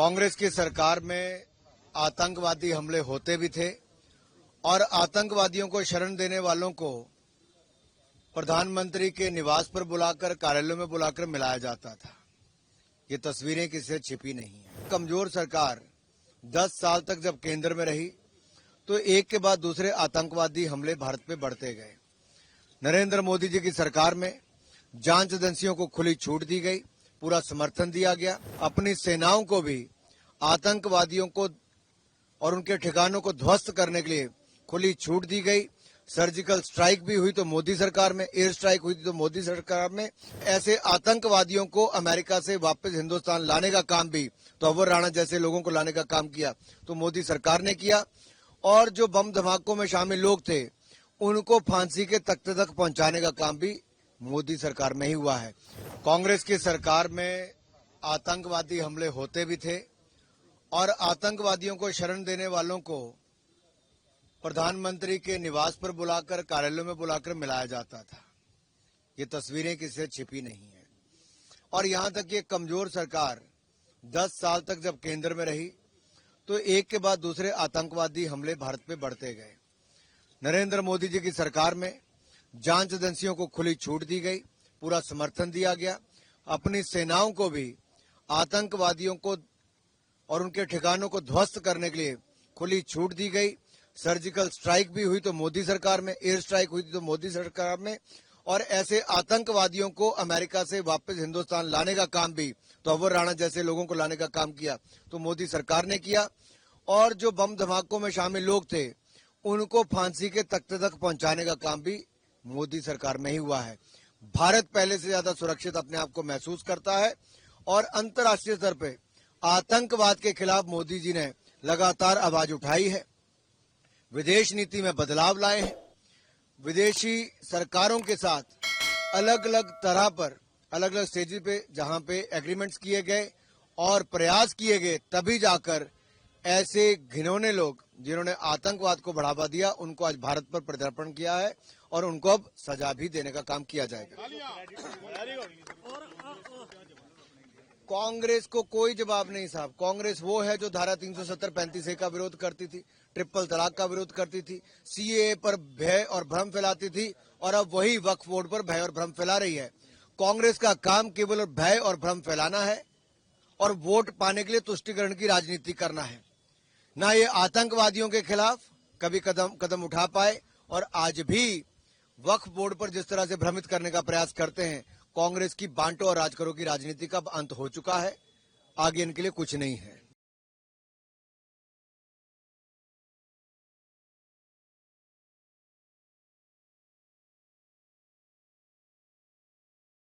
कांग्रेस की सरकार में आतंकवादी हमले होते भी थे और आतंकवादियों को शरण देने वालों को प्रधानमंत्री के निवास पर बुलाकर, कार्यालयों में बुलाकर मिलाया जाता था। ये तस्वीरें किसी से छिपी नहीं है। कमजोर सरकार 10 साल तक जब केंद्र में रही तो एक के बाद दूसरे आतंकवादी हमले भारत पे बढ़ते गए। नरेंद्र मोदी जी की सरकार में जांच एजेंसियों को खुली छूट दी गई, पूरा समर्थन दिया गया। अपनी सेनाओं को भी आतंकवादियों को और उनके ठिकानों को ध्वस्त करने के लिए खुली छूट दी गई। सर्जिकल स्ट्राइक भी हुई तो मोदी सरकार में, एयर स्ट्राइक हुई तो मोदी सरकार में। ऐसे आतंकवादियों को अमेरिका से वापस हिंदुस्तान लाने का काम भी तो अवर राणा जैसे लोगों को लाने का काम किया तो मोदी सरकार ने किया। और जो बम धमाकों में शामिल लोग थे उनको फांसी के तख्ते तक पहुंचाने का काम भी मोदी सरकार में ही हुआ है। कांग्रेस की सरकार में आतंकवादी हमले होते भी थे और आतंकवादियों को शरण देने वालों को प्रधानमंत्री के निवास पर बुलाकर, कार्यालयों में बुलाकर मिलाया जाता था। ये तस्वीरें किसी से छिपी नहीं है। और यहां तक कि कमजोर सरकार 10 साल तक जब केंद्र में रही तो एक के बाद दूसरे आतंकवादी हमले भारत पे बढ़ते गए। नरेंद्र मोदी जी की सरकार में जांच एजेंसियों को खुली छूट दी गई, पूरा समर्थन दिया गया। अपनी सेनाओं को भी आतंकवादियों को और उनके ठिकानों को ध्वस्त करने के लिए खुली छूट दी गई। सर्जिकल स्ट्राइक भी हुई तो मोदी सरकार में, एयर स्ट्राइक हुई तो मोदी सरकार में। और ऐसे आतंकवादियों को अमेरिका से वापस हिंदुस्तान लाने का काम भी तो अवर राणा जैसे लोगों को लाने का काम किया तो मोदी सरकार ने किया। और जो बम धमाकों में शामिल लोग थे उनको फांसी के तख्ते तक पहुंचाने का काम भी मोदी सरकार में ही हुआ है। भारत पहले से ज्यादा सुरक्षित अपने आप को महसूस करता है और अंतर्राष्ट्रीय स्तर पे आतंकवाद के खिलाफ मोदी जी ने लगातार आवाज उठाई है, विदेश नीति में बदलाव लाए हैं, विदेशी सरकारों के साथ अलग अलग तरह पर, अलग अलग स्टेज पे जहां पे एग्रीमेंट्स किए गए और प्रयास किए गए, तभी जाकर ऐसे घिनौने लोग जिन्होंने आतंकवाद को बढ़ावा दिया उनको आज भारत पर प्रत्यर्पण किया है और उनको अब सजा भी देने का काम किया जाएगा। कांग्रेस को कोई जवाब नहीं साहब। कांग्रेस वो है जो धारा 370-35A का विरोध करती थी, ट्रिपल तलाक का विरोध करती थी, सीएए पर भय और भ्रम फैलाती थी और अब वही वक्फ बोर्ड पर भय और भ्रम फैला रही है। कांग्रेस का काम केवल भय और भ्रम फैलाना है और वोट पाने के लिए तुष्टीकरण की राजनीति करना है। ना ये आतंकवादियों के खिलाफ कभी कदम उठा पाए और आज भी वक्फ बोर्ड पर जिस तरह से भ्रमित करने का प्रयास करते हैं। कांग्रेस की बांटो और राज करो की राजनीति का अब अंत हो चुका है, आगे इनके लिए कुछ नहीं है।